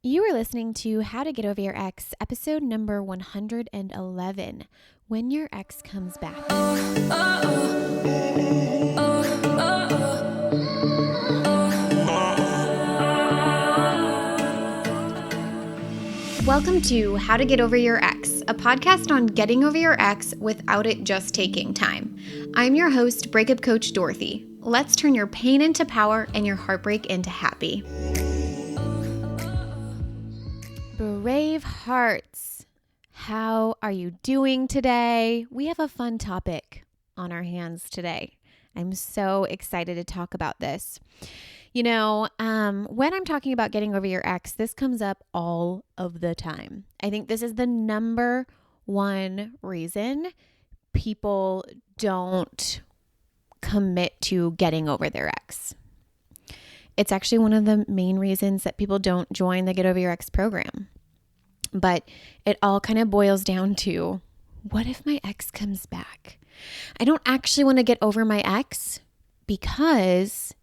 You are listening to How to Get Over Your Ex, episode number 111, When Your Ex Comes Back. Welcome to How to Get Over Your Ex, a podcast on getting over your ex without it just taking time. I'm your host, breakup coach Dorothy. Let's turn your pain into power and your heartbreak into happy. Brave hearts, how are you doing today? We have a fun topic on our hands today. I'm so excited to talk about this. When I'm talking about getting over your ex, this comes up all of the time. I think this is the number one reason people don't commit to getting over their ex. It's actually one of the main reasons that people don't join the Get Over Your Ex program. But it all kind of boils down to, what if my ex comes back? I don't actually want to get over my ex because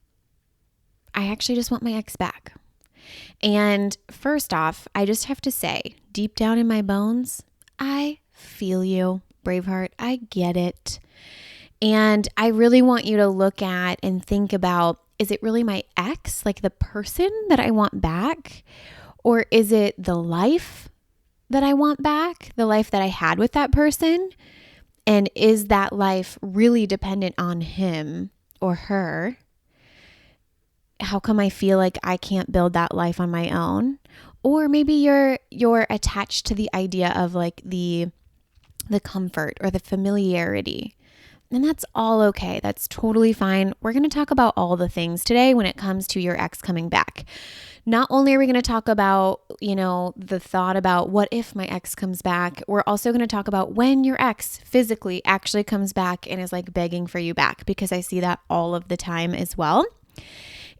I actually just want my ex back. And first off, I just have to say, deep down in my bones, I feel you, Braveheart. I get it. And I really want you to look at and think about, is it really my ex, like the person that I want back? Or is it the life that I want back, the life that I had with that person? And is that life really dependent on him or her? How come I feel like I can't build that life on my own? Or maybe you're attached to the idea of like the comfort or the familiarity. And that's all okay. That's totally fine. We're going to talk about all the things today when it comes to your ex coming back. Not only are we going to talk about, the thought about what if my ex comes back, we're also going to talk about when your ex physically actually comes back and is like begging for you back, because I see that all of the time as well.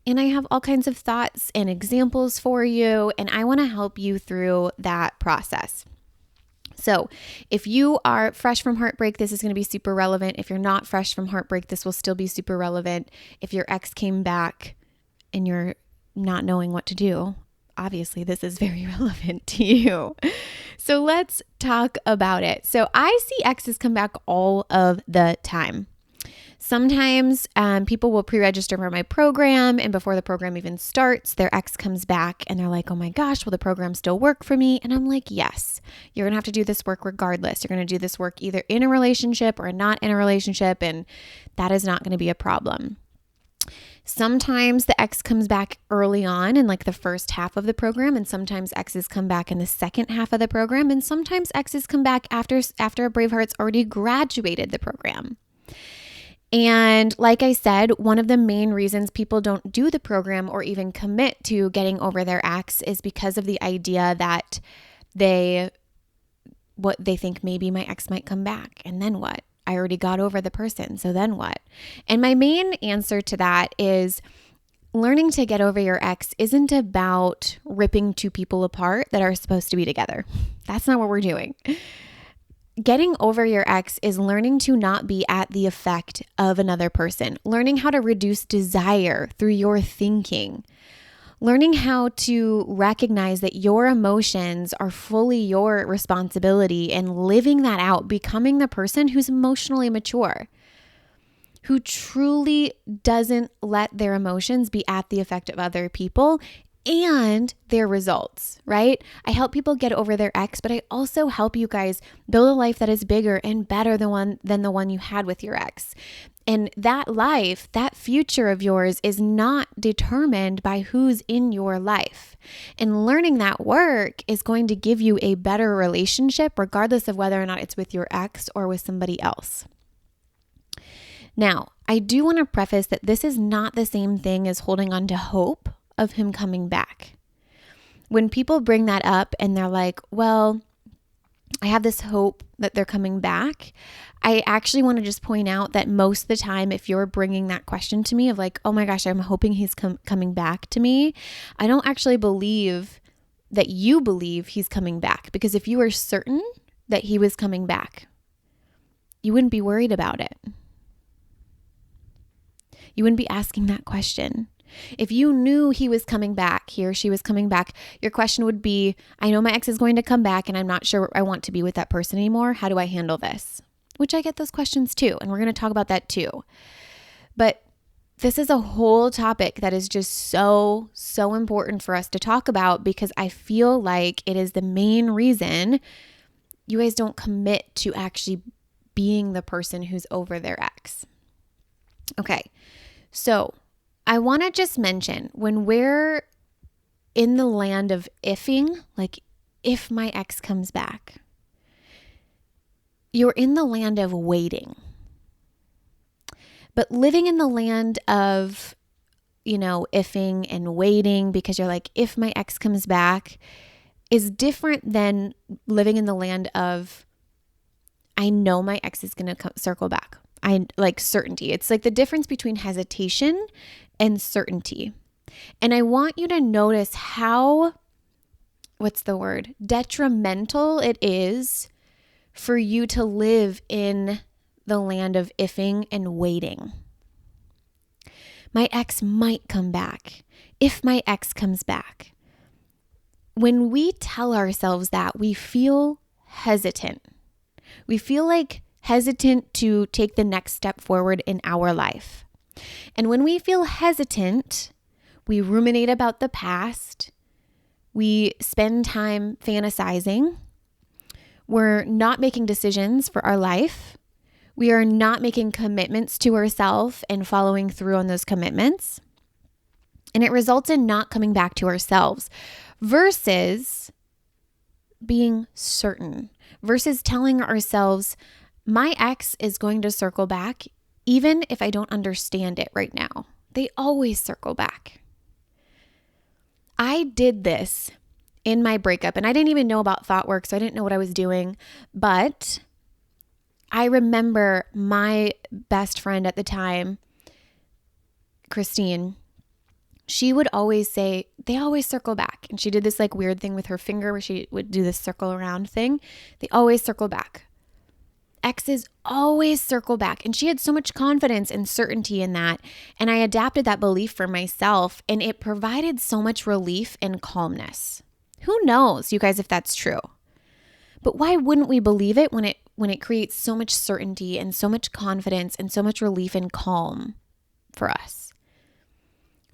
And I have all kinds of thoughts and examples for you, and I want to help you through that process. So if you are fresh from heartbreak, this is going to be super relevant. If you're not fresh from heartbreak, this will still be super relevant. If your ex came back and you're not knowing what to do, obviously this is very relevant to you. So let's talk about it. So I see exes come back all of the time. Sometimes people will pre-register for my program, and before the program even starts, their ex comes back and they're like, oh my gosh, will the program still work for me? And I'm like, yes, you're going to have to do this work regardless. You're going to do this work either in a relationship or not in a relationship, and that is not going to be a problem. Sometimes the ex comes back early on in like the first half of the program, and sometimes exes come back in the second half of the program, and sometimes exes come back after a Braveheart's already graduated the program. And like I said, one of the main reasons people don't do the program or even commit to getting over their ex is because of the idea that they think maybe my ex might come back, and then what? I already got over the person, so then what? And my main answer to that is learning to get over your ex isn't about ripping two people apart that are supposed to be together. That's not what we're doing. Getting over your ex is learning to not be at the effect of another person, learning how to reduce desire through your thinking, learning how to recognize that your emotions are fully your responsibility and living that out, becoming the person who's emotionally mature, who truly doesn't let their emotions be at the effect of other people and their results, right? I help people get over their ex, but I also help you guys build a life that is bigger and better than the one you had with your ex. And that life, that future of yours is not determined by who's in your life. And learning that work is going to give you a better relationship, regardless of whether or not it's with your ex or with somebody else. Now, I do want to preface that this is not the same thing as holding on to hope of him coming back. When people bring that up and they're like, well, I have this hope that they're coming back, I actually want to just point out that most of the time, if you're bringing that question to me of like, oh my gosh, I'm hoping he's coming back to me, I don't actually believe that you believe he's coming back, because if you were certain that he was coming back, you wouldn't be worried about it. You wouldn't be asking that question. If you knew he was coming back, he or she was coming back, your question would be, I know my ex is going to come back and I'm not sure I want to be with that person anymore. How do I handle this? Which I get those questions too. And we're going to talk about that too. But this is a whole topic that is just so important for us to talk about, because I feel like it is the main reason you guys don't commit to actually being the person who's over their ex. Okay, so I want to just mention, when we're in the land of ifing, like if my ex comes back, you're in the land of waiting. But living in the land of, ifing and waiting because you're like, if my ex comes back, is different than living in the land of, I know my ex is going to circle back. I like certainty. It's like the difference between hesitation and certainty. And I want you to notice how, detrimental it is for you to live in the land of ifing and waiting. My ex might come back. If my ex comes back. When we tell ourselves that, we feel hesitant. We feel like hesitant to take the next step forward in our life. And when we feel hesitant, we ruminate about the past. We spend time fantasizing. We're not making decisions for our life. We are not making commitments to ourselves and following through on those commitments. And it results in not coming back to ourselves versus being certain, versus telling ourselves, my ex is going to circle back even if I don't understand it right now. They always circle back. I did this in my breakup, and I didn't even know about thought work, so I didn't know what I was doing, but I remember my best friend at the time, Christine, she would always say, they always circle back. And she did this like weird thing with her finger where she would do this circle around thing. They always circle back. Exes always circle back. And she had so much confidence and certainty in that. And I adapted that belief for myself, and it provided so much relief and calmness. Who knows, you guys, if that's true? But why wouldn't we believe it when it creates so much certainty and so much confidence and so much relief and calm for us?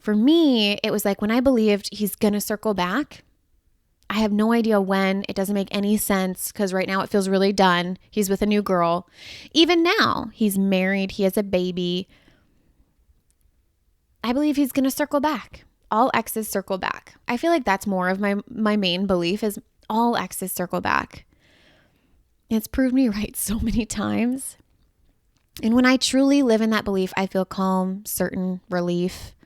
For me, it was like when I believed he's going to circle back, I have no idea when. It doesn't make any sense because right now it feels really done. He's with a new girl. Even now, he's married. He has a baby. I believe he's going to circle back. All exes circle back. I feel like that's more of my main belief is all exes circle back. It's proved me right so many times. And when I truly live in that belief, I feel calm, certain, relief.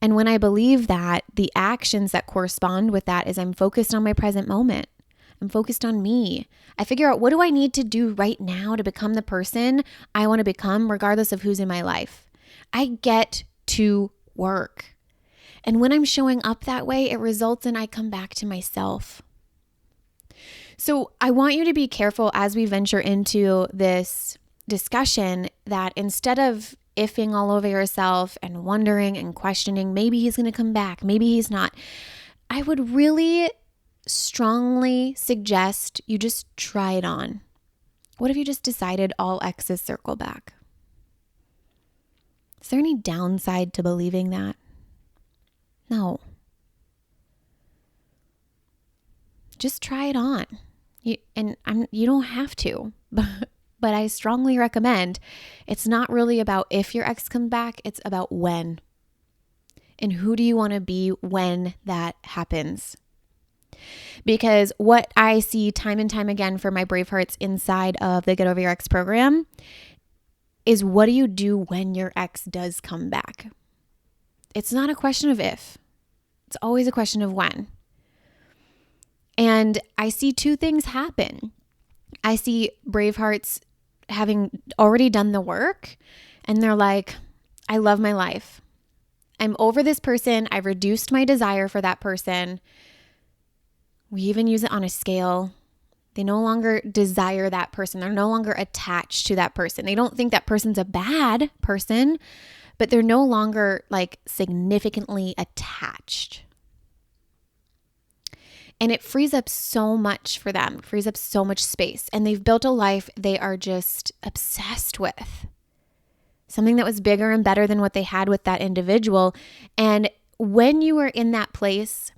And when I believe that, the actions that correspond with that is I'm focused on my present moment. I'm focused on me. I figure out, what do I need to do right now to become the person I want to become, regardless of who's in my life? I get to work. And when I'm showing up that way, it results in I come back to myself. So I want you to be careful as we venture into this discussion that instead of ifing all over yourself and wondering and questioning, maybe he's going to come back, maybe he's not, I would really strongly suggest you just try it on. What if you just decided all exes circle back? Is there any downside to believing that? No. Just try it on. You don't have to, but I strongly recommend. It's not really about if your ex comes back, it's about when. And who do you want to be when that happens? Because what I see time and time again for my Brave Hearts inside of the Get Over Your Ex program is, what do you do when your ex does come back? It's not a question of if. It's always a question of when. And I see two things happen. I see Brave Hearts having already done the work, and they're like, I love my life. I'm over this person. I've reduced my desire for that person. We even use it on a scale. They no longer desire that person. They're no longer attached to that person. They don't think that person's a bad person, but they're no longer like significantly attached. And it frees up so much for them, frees up so much space. And they've built a life they are just obsessed with. Something that was bigger and better than what they had with that individual. And when you are in that place,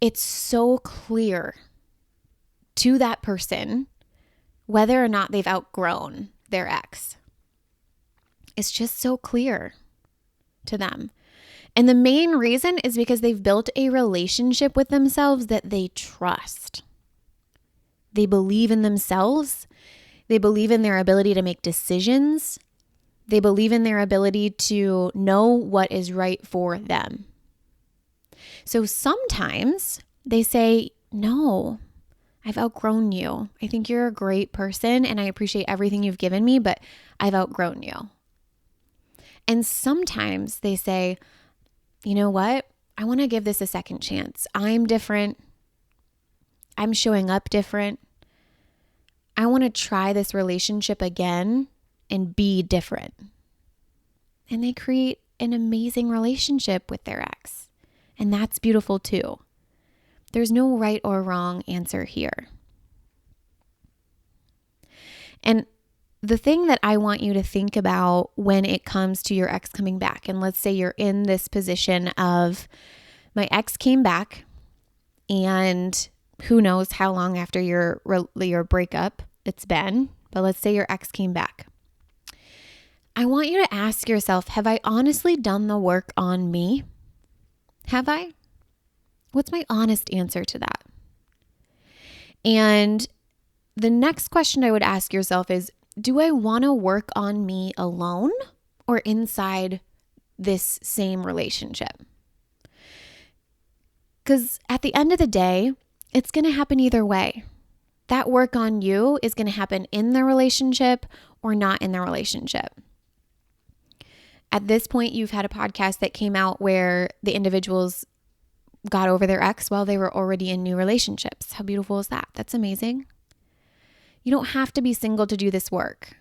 it's so clear to that person whether or not they've outgrown their ex. It's just so clear to them. And the main reason is because they've built a relationship with themselves that they trust. They believe in themselves. They believe in their ability to make decisions. They believe in their ability to know what is right for them. So sometimes they say, no, I've outgrown you. I think you're a great person and I appreciate everything you've given me, but I've outgrown you. And sometimes they say, you know what? I want to give this a second chance. I'm different. I'm showing up different. I want to try this relationship again and be different. And they create an amazing relationship with their ex. And that's beautiful too. There's no right or wrong answer here. And the thing that I want you to think about when it comes to your ex coming back, and let's say you're in this position of, my ex came back, and who knows how long after your breakup it's been, but let's say your ex came back. I want you to ask yourself, have I honestly done the work on me? Have I? What's my honest answer to that? And the next question I would ask yourself is, do I want to work on me alone or inside this same relationship? Because at the end of the day, it's going to happen either way. That work on you is going to happen in the relationship or not in the relationship. At this point, you've had a podcast that came out where the individuals got over their ex while they were already in new relationships. How beautiful is that? That's amazing. You don't have to be single to do this work,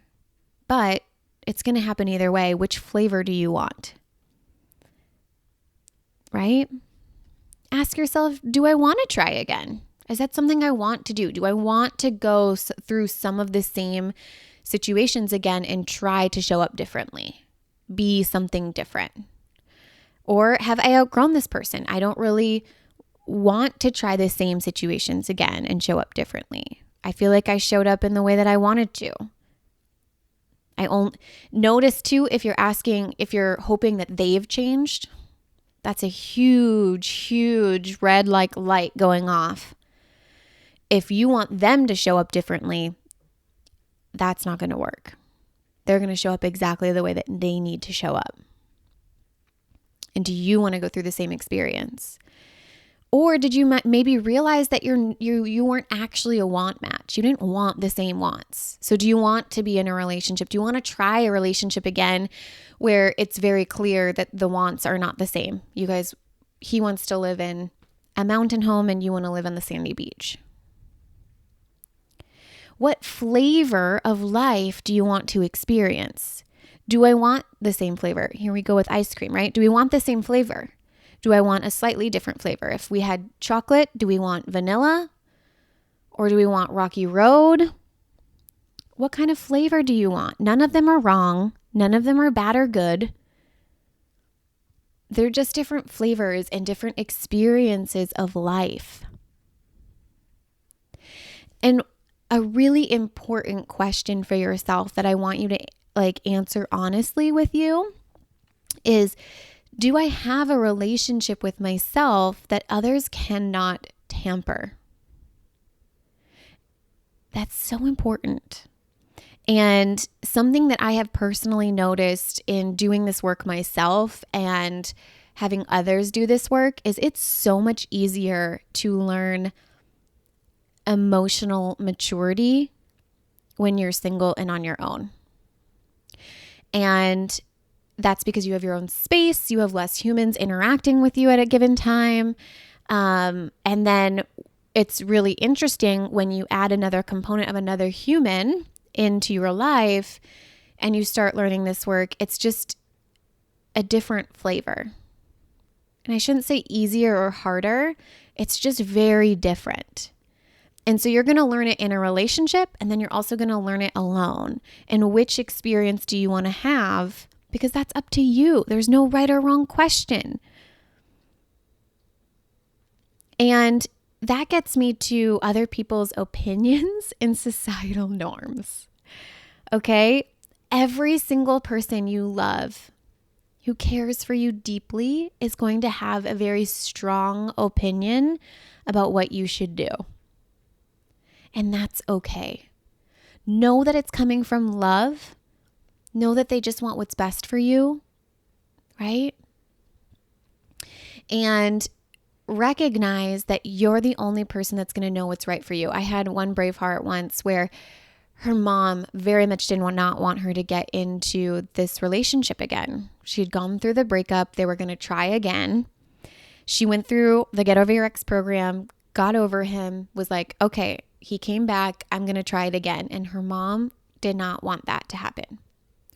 but it's going to happen either way. Which flavor do you want? Right? Ask yourself, do I want to try again? Is that something I want to do? Do I want to go through some of the same situations again and try to show up differently? Be something different? Or have I outgrown this person? I don't really want to try the same situations again and show up differently. I feel like I showed up in the way that I wanted to. Notice too, if you're hoping that they've changed, that's a huge, huge red like light going off. If you want them to show up differently, that's not going to work. They're going to show up exactly the way that they need to show up. And do you want to go through the same experience? Or did you maybe realize that you weren't actually a want match? You didn't want the same wants. So do you want to be in a relationship? Do you want to try a relationship again where it's very clear that the wants are not the same? He wants to live in a mountain home and you want to live on the sandy beach. What flavor of life do you want to experience? Do I want the same flavor? Here we go with ice cream, right? Do we want the same flavor? Do I want a slightly different flavor? If we had chocolate, do we want vanilla? Or do we want Rocky Road? What kind of flavor do you want? None of them are wrong. None of them are bad or good. They're just different flavors and different experiences of life. And a really important question for yourself that I want you to answer honestly with you is, do I have a relationship with myself that others cannot tamper? That's so important. And something that I have personally noticed in doing this work myself and having others do this work is it's so much easier to learn emotional maturity when you're single and on your own. And that's because you have your own space, you have less humans interacting with you at a given time. And then it's really interesting when you add another component of another human into your life and you start learning this work. It's just a different flavor. And I shouldn't say easier or harder. It's just very different. And so you're going to learn it in a relationship, and then you're also going to learn it alone. And which experience do you want to have? Because that's up to you. There's no right or wrong question. And that gets me to other people's opinions and societal norms. Okay? Every single person you love who cares for you deeply is going to have a very strong opinion about what you should do. And that's okay. Know that it's coming from love. Know that they just want what's best for you, right? And recognize that you're the only person that's going to know what's right for you. I had one Braveheart once where her mom very much did not want her to get into this relationship again. She had gone through the breakup. They were going to try again. She went through the Get Over Your Ex program, got over him, was like, okay, he came back. I'm going to try it again. And her mom did not want that to happen.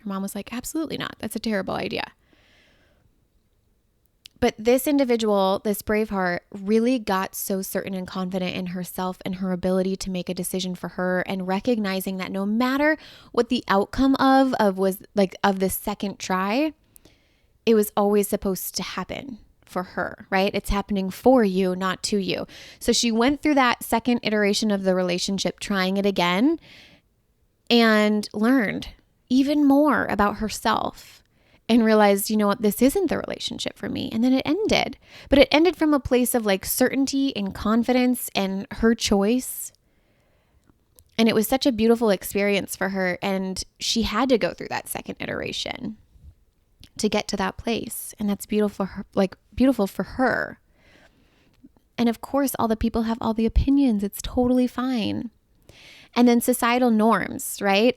Her mom was like, absolutely not. That's a terrible idea. But this individual, this Braveheart, really got so certain and confident in herself and her ability to make a decision for her, and recognizing that no matter what the outcome of the second try, it was always supposed to happen for her, right? It's happening for you, not to you. So she went through that second iteration of the relationship, trying it again, and learned even more about herself. And realized, you know what, this isn't the relationship for me. And then it ended. But it ended from a place of like certainty and confidence and her choice. And it was such a beautiful experience for her. And she had to go through that second iteration to get to that place. And that's beautiful for her, beautiful for her. And of course, all the people have all the opinions. It's totally fine. And then societal norms, right?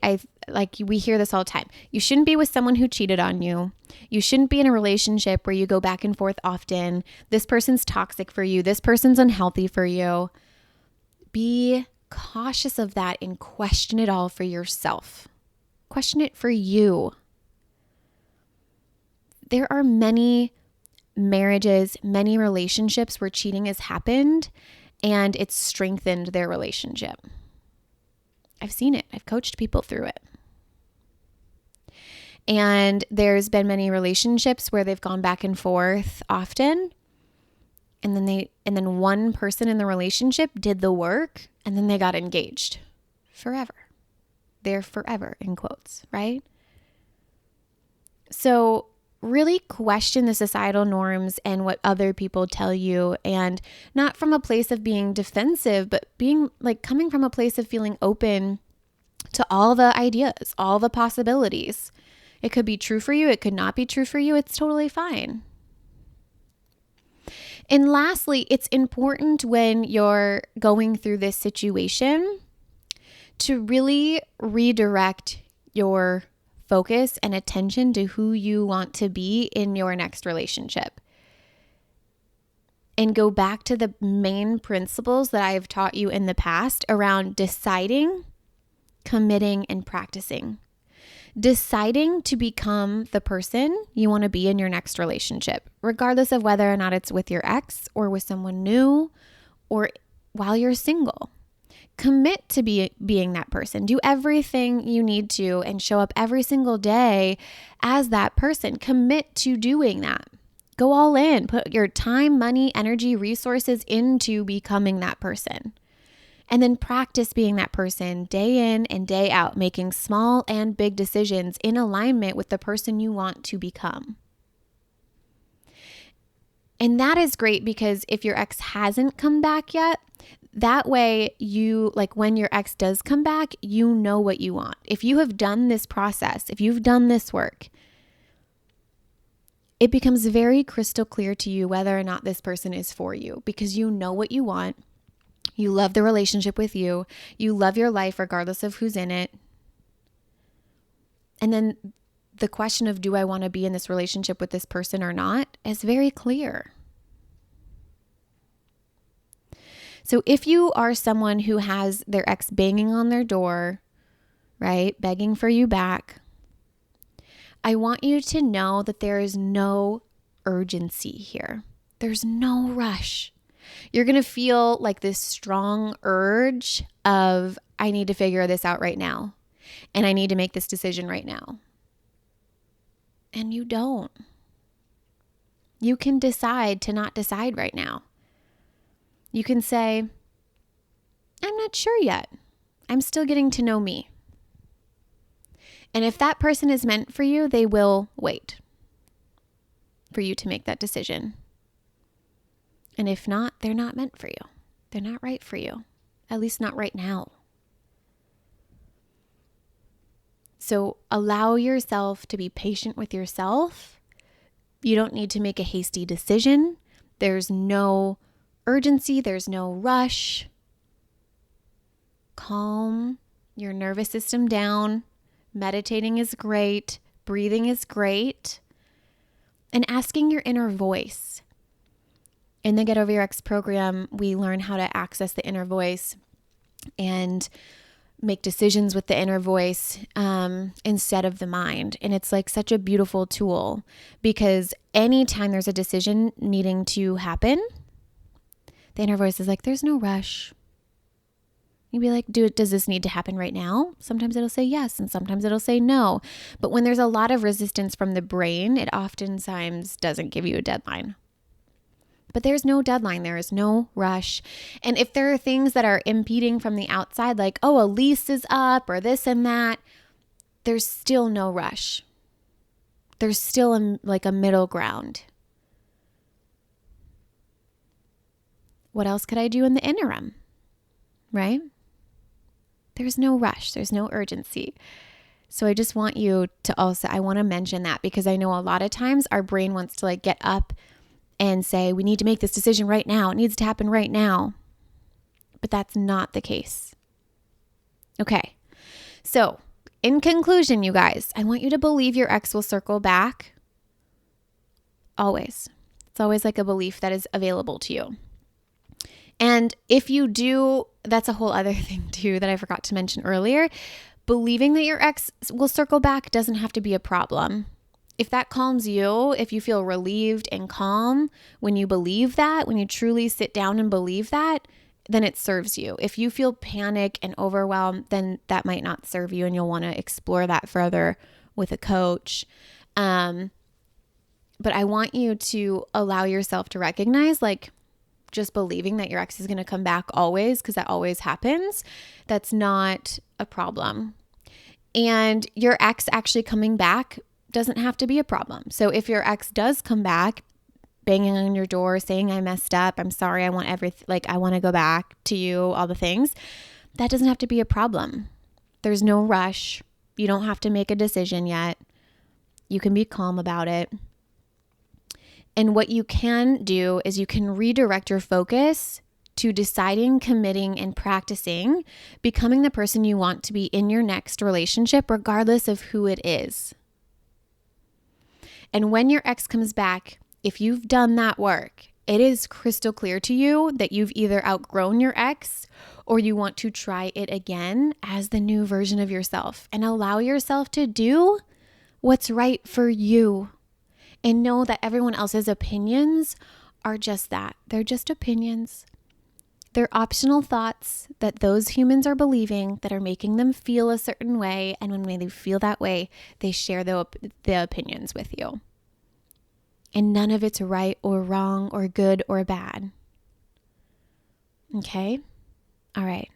We hear this all the time. You shouldn't be with someone who cheated on you. You shouldn't be in a relationship where you go back and forth often. This person's toxic for you. This person's unhealthy for you. Be cautious of that and question it all for yourself. Question it for you. There are many marriages, many relationships where cheating has happened and it's strengthened their relationship. I've seen it. I've coached people through it. And there's been many relationships where they've gone back and forth often. And then one person in the relationship did the work, and then they got engaged forever. They're forever in quotes, right? So really question the societal norms and what other people tell you, and not from a place of being defensive, but being coming from a place of feeling open to all the ideas, all the possibilities. It could be true for you. It could not be true for you. It's totally fine. And lastly, it's important when you're going through this situation to really redirect your focus and attention to who you want to be in your next relationship. And go back to the main principles that I've taught you in the past around deciding, committing, and practicing. Deciding to become the person you want to be in your next relationship, regardless of whether or not it's with your ex or with someone new or while you're single. Commit to being that person. Do everything you need to and show up every single day as that person. Commit to doing that. Go all in. Put your time, money, energy, resources into becoming that person. And then practice being that person day in and day out, making small and big decisions in alignment with the person you want to become. And that is great because if your ex hasn't come back yet, that way when your ex does come back, you know what you want. If you have done this process, if you've done this work, it becomes very crystal clear to you whether or not this person is for you because you know what you want. You love the relationship with you. You love your life regardless of who's in it. And then the question of, do I want to be in this relationship with this person or not, is very clear. So if you are someone who has their ex banging on their door, right, begging for you back, I want you to know that there is no urgency here. There's no rush. You're going to feel like this strong urge of, I need to figure this out right now, and I need to make this decision right now. And you don't. You can decide to not decide right now. You can say, I'm not sure yet. I'm still getting to know me. And if that person is meant for you, they will wait for you to make that decision. And if not, they're not meant for you. They're not right for you. At least not right now. So allow yourself to be patient with yourself. You don't need to make a hasty decision. There's no urgency. There's no rush. Calm your nervous system down. Meditating is great. Breathing is great. And asking your inner voice. In the Get Over Your Ex program, we learn how to access the inner voice and make decisions with the inner voice instead of the mind. And it's like such a beautiful tool, because anytime there's a decision needing to happen, the inner voice is like, there's no rush. You'd be like, does this need to happen right now? Sometimes it'll say yes, and sometimes it'll say no. But when there's a lot of resistance from the brain, it oftentimes doesn't give you a deadline. But there's no deadline. There is no rush. And if there are things that are impeding from the outside, like, oh, a lease is up or this and that, there's still no rush. There's still a middle ground. What else could I do in the interim? Right? There's no rush. There's no urgency. So I just want you to I want to mention that, because I know a lot of times our brain wants to get up and say, we need to make this decision right now. It needs to happen right now. But that's not the case. Okay. So in conclusion, you guys, I want you to believe your ex will circle back. Always. It's always like a belief that is available to you. And if you do, that's a whole other thing too that I forgot to mention earlier. Believing that your ex will circle back doesn't have to be a problem. If that calms you, if you feel relieved and calm when you believe that, when you truly sit down and believe that, then it serves you. If you feel panic and overwhelmed, then that might not serve you, and you'll want to explore that further with a coach. But I want you to allow yourself to recognize, just believing that your ex is going to come back always, because that always happens, that's not a problem. And your ex actually coming back doesn't have to be a problem. So if your ex does come back, banging on your door, saying, I messed up, I'm sorry, I want everything, I want to go back to you, all the things, that doesn't have to be a problem. There's no rush. You don't have to make a decision yet. You can be calm about it. And what you can do is you can redirect your focus to deciding, committing, and practicing becoming the person you want to be in your next relationship, regardless of who it is. And when your ex comes back, if you've done that work, it is crystal clear to you that you've either outgrown your ex or you want to try it again as the new version of yourself, and allow yourself to do what's right for you. And know that everyone else's opinions are just that. They're just opinions. They're optional thoughts that those humans are believing that are making them feel a certain way. And when they feel that way, they share the opinions with you. And none of it's right or wrong or good or bad. Okay? All right.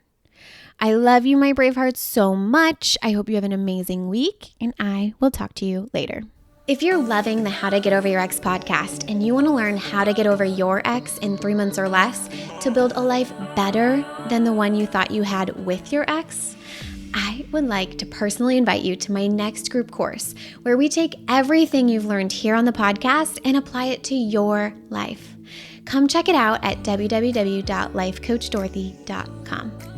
I love you, my brave hearts, so much. I hope you have an amazing week, and I will talk to you later. If you're loving the How to Get Over Your Ex podcast and you want to learn how to get over your ex in 3 months or less to build a life better than the one you thought you had with your ex, I would like to personally invite you to my next group course, where we take everything you've learned here on the podcast and apply it to your life. Come check it out at www.lifecoachdorothy.com.